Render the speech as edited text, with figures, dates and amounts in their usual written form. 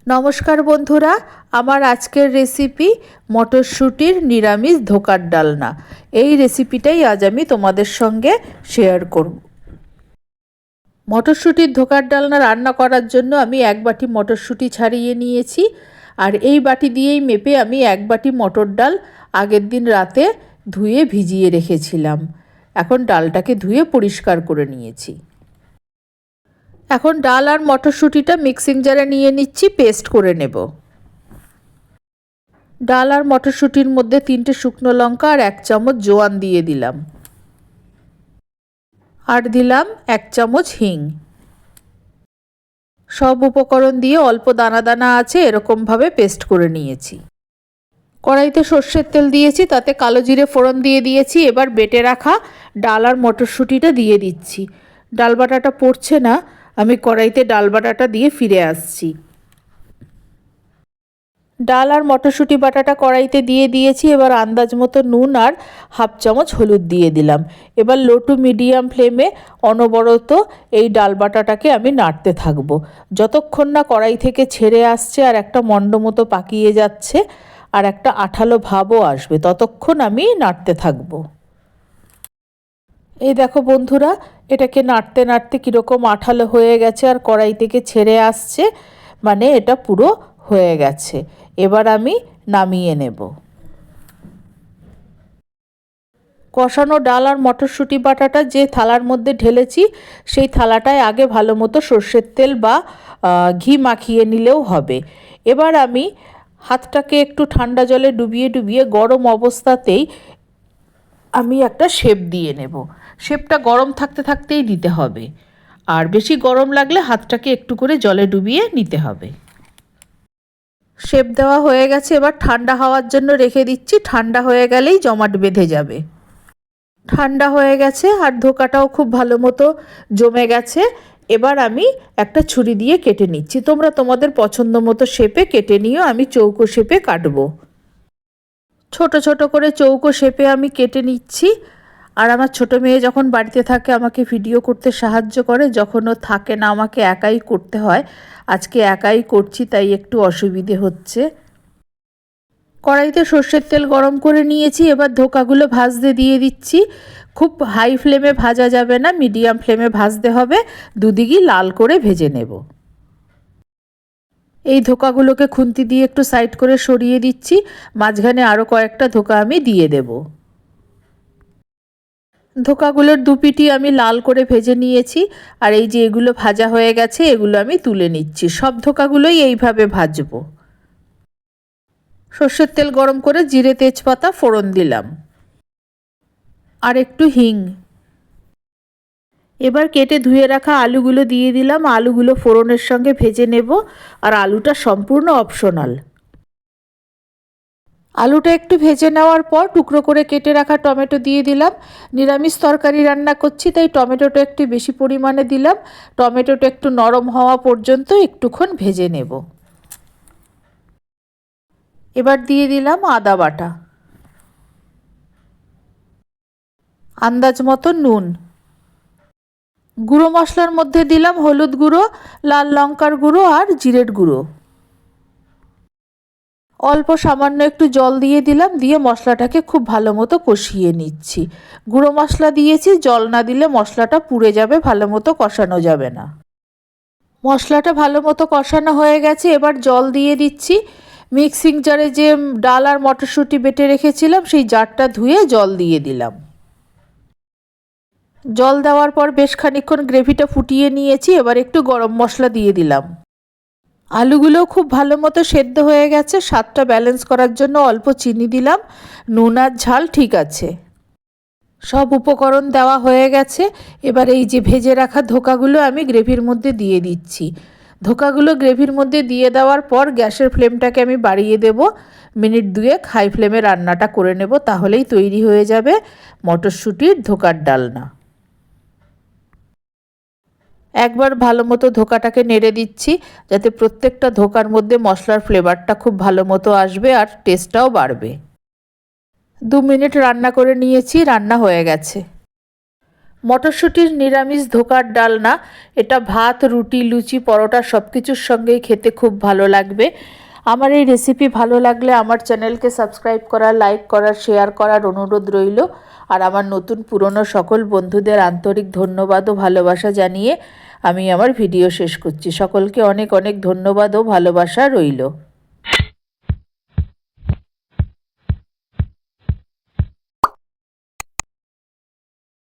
নমস্কার বন্ধুরা, আমার আজকের রেসিপি মটরশুঁটির নিরামিষ ধোকার ডালনা। এই রেসিপিটাই আজ আমি তোমাদের সঙ্গে শেয়ার করব। মটরশুঁটির ধোকার ডালনা রান্না করার জন্য আমি 1 বাটি মটরশুঁটি ছাড়িয়ে নিয়েছি, আর এই বাটি দিয়েই মেপে আমি 1 বাটি মটর ডাল আগের দিন রাতে ধুয়ে ভিজিয়ে রেখেছিলাম। এখন ডালটাকে ধুয়ে পরিষ্কার করে নিয়েছি। এখন ডাল আর মটরশুঁটিটা মিক্সিং জারে নিয়ে নিচ্ছি, পেস্ট করে নেব। ডাল আর মটরশুঁটির মধ্যে 3টে শুকনো লঙ্কা আর 1 চামচ জোয়ান দিয়ে দিলাম, আর দিলাম 1 চামচ হিং। সব উপকরণ দিয়ে অল্প দানা দানা আছে এরকমভাবে পেস্ট করে নিয়েছি। কড়াইতে সর্ষের তেল দিয়েছি, তাতে কালো জিরে ফোড়ন দিয়ে দিয়েছি। এবার বেটে রাখা ডাল আর মটরশুঁটিটা দিয়ে দিচ্ছি। ডাল বাটাটা পড়ছে না, আমি কড়াইতে ডাল বাটাটা দিয়ে ফিরে আসছি। ডাল আর মটরশুঁটি বাটাটা কড়াইতে দিয়ে দিয়েছি। এবার আন্দাজ মতো নুন আর 1/2 চামচ হলুদ দিয়ে দিলাম। এবার লো টু মিডিয়াম ফ্লেমে অনবরত এই ডাল বাটাটাকে আমি নাড়তে থাকবো, যতক্ষণ না কড়াই থেকে ছেড়ে আসছে আর একটা মন্ড মতো পাকিয়ে যাচ্ছে আর একটা আঠালো ভাবও আসবে, ততক্ষণ আমি নাড়তে থাকবো। এই দেখো বন্ধুরা, এটাকে নাড়তে নাড়তে কীরকম আঠালো হয়ে গেছে আর কড়াই থেকে ছেড়ে আসছে, মানে এটা পুরো হয়ে গেছে। এবার আমি নামিয়ে নেব। কষানো ডাল আর মটরশুঁটি বাটাটা যে থালার মধ্যে ঢেলেছি, সেই থালাটায় আগে ভালো মতো সর্ষের তেল বা ঘি মাখিয়ে নিলেও হবে। এবার আমি হাতটাকে একটু ঠান্ডা জলে ডুবিয়ে ডুবিয়ে গরম অবস্থাতেই আমি একটা শেপ দিয়ে নেব। শেপটা গরম থাকতে থাকতেই দিতে হবে, আর বেশি গরম লাগলে হাতটাকে একটু করে জলে ডুবিয়ে নিতে হবে। শেপ দেওয়া হয়ে গেছে, এবার ঠান্ডা হওয়ার জন্য রেখে দিচ্ছি। ঠান্ডা হয়ে গেলেই জমাট বেঁধে যাবে। ঠান্ডা হয়ে গেছে আর ধোকাটাও খুব ভালো মতো জমে গেছে। এবার আমি একটা ছুরি দিয়ে কেটে নিচ্ছি। তোমরা তোমাদের পছন্দ মতো শেপে কেটে নিও, আমি চৌকো শেপে কাটবো। ছোট ছোট করে চৌকো শেপে আমি কেটে নিচ্ছি। আর আমার ছোট মেয়ে যখন বাড়িতে থাকে আমাকে ভিডিও করতে সাহায্য করে, যখন ও থাকে না আমাকে একাই করতে হয়। আজকে একাই করছি, তাই একটু অসুবিধে হচ্ছে। কড়াইতে সর্ষের তেল গরম করে নিয়েছি, এবার ধোকাগুলো ভাজতে দিয়ে দিচ্ছি। খুব হাই ফ্লেমে ভাজা যাবে না, মিডিয়াম ফ্লেমে ভাজতে হবে। দুদিকই লাল করে ভেজে নেব। এই ধোকাগুলোকে খুন্তি দিয়ে একটু সাইড করে সরিয়ে দিচ্ছি। মাঝখানে আরও কয়েকটা ধোকা আমি দিয়ে দেব। ধোকাগুলোর দুপিটি আমি লাল করে ভেজে নিয়েছি, আর এই যে এগুলো ভাজা হয়ে গেছে এগুলো আমি তুলে নিচ্ছি। সব ধোকাগুলোই এইভাবে ভাজবো। সর্ষের তেল গরম করে জিরে তেজপাতা ফোড়ন দিলাম, আর একটু হিং। এবার কেটে ধুয়ে রাখা আলুগুলো দিয়ে দিলাম। আলুগুলো ফোড়নের সঙ্গে ভেজে নেব, আর আলুটা সম্পূর্ণ অপশনাল। আলুটা একটু ভেজে নেওয়ার পর টুকরো করে কেটে রাখা টমেটো দিয়ে দিলাম। নিরামিষ তরকারি রান্না করছি, তাই টমেটোটা একটু বেশি পরিমাণে দিলাম। টমেটোটা একটু নরম হওয়া পর্যন্ত একটুক্ষণ ভেজে নেব। এবার দিয়ে দিলাম আদা বাটা, আন্দাজ মতো নুন। গুঁড়ো মশলার মধ্যে দিলাম হলুদ গুঁড়ো, লাল লঙ্কার গুঁড়ো আর জিরের গুঁড়ো। অল্প সামান্য একটু জল দিয়ে দিলাম, দিয়ে মশলাটাকে খুব ভালো মতো কষিয়ে নিচ্ছি। গুঁড়ো মশলা দিয়েছি, জল না দিলে মশলাটা পুড়ে যাবে, ভালো মতো কষানো যাবে না। মশলাটা ভালো মতো কষানো হয়ে গেছে, এবার জল দিয়ে দিচ্ছি। মিক্সিং জারে যে ডাল আর মটরশুঁটি বেটে রেখেছিলাম, সেই জারটা ধুয়ে জল দিয়ে দিলাম। জল দেওয়ার পর বেশ খানিকক্ষণ গ্রেভিটা ফুটিয়ে নিয়েছি। এবার একটু গরম মশলা দিয়ে দিলাম। আলুগুলোও খুব ভালো মতো সেদ্ধ হয়ে গেছে। স্বাদটা ব্যালেন্স করার জন্য অল্প চিনি দিলাম। নুন আর ঝাল ঠিক আছে। সব উপকরণ দেওয়া হয়ে গেছে। এবার এই যে ভেজে রাখা ধোকাগুলো আমি গ্রেভির মধ্যে দিয়ে দিচ্ছি। ধোকাগুলো গ্রেভির মধ্যে দিয়ে দেওয়ার পর গ্যাসের ফ্লেমটাকে আমি বাড়িয়ে দেব। মিনিট 2 হাই ফ্লেমে রান্নাটা করে নেব, তাহলেই তৈরি হয়ে যাবে মটরশুঁটির ধোকার ডালনা। একবার ভালো মতো ধোকাটাকে নেড়ে দিচ্ছি, যাতে প্রত্যেকটা ধোকার মধ্যে মশলার ফ্লেভারটা খুব ভালো মতো আসবে আর টেস্টটাও বাড়বে। 2 মিনিট রান্না করে নিয়েছি, রান্না হয়ে গেছে। মটরশুঁটির নিরামিষ ধোকার ডালনা, এটা ভাত, রুটি, লুচি, পরোটা সব কিছুর সঙ্গেই খেতে খুব ভালো লাগবে। আমার এই রেসিপি ভালো লাগলে আমার চ্যানেলকে সাবস্ক্রাইব করার, লাইক করার, শেয়ার করার অনুরোধ রইল। আর আমার নতুন পুরনো সকল বন্ধুদের আন্তরিক ধন্যবাদ ও ভালোবাসা জানিয়ে আমি আমার ভিডিও শেষ করছি। সকলকে অনেক অনেক ধন্যবাদ ও ভালোবাসা রইল।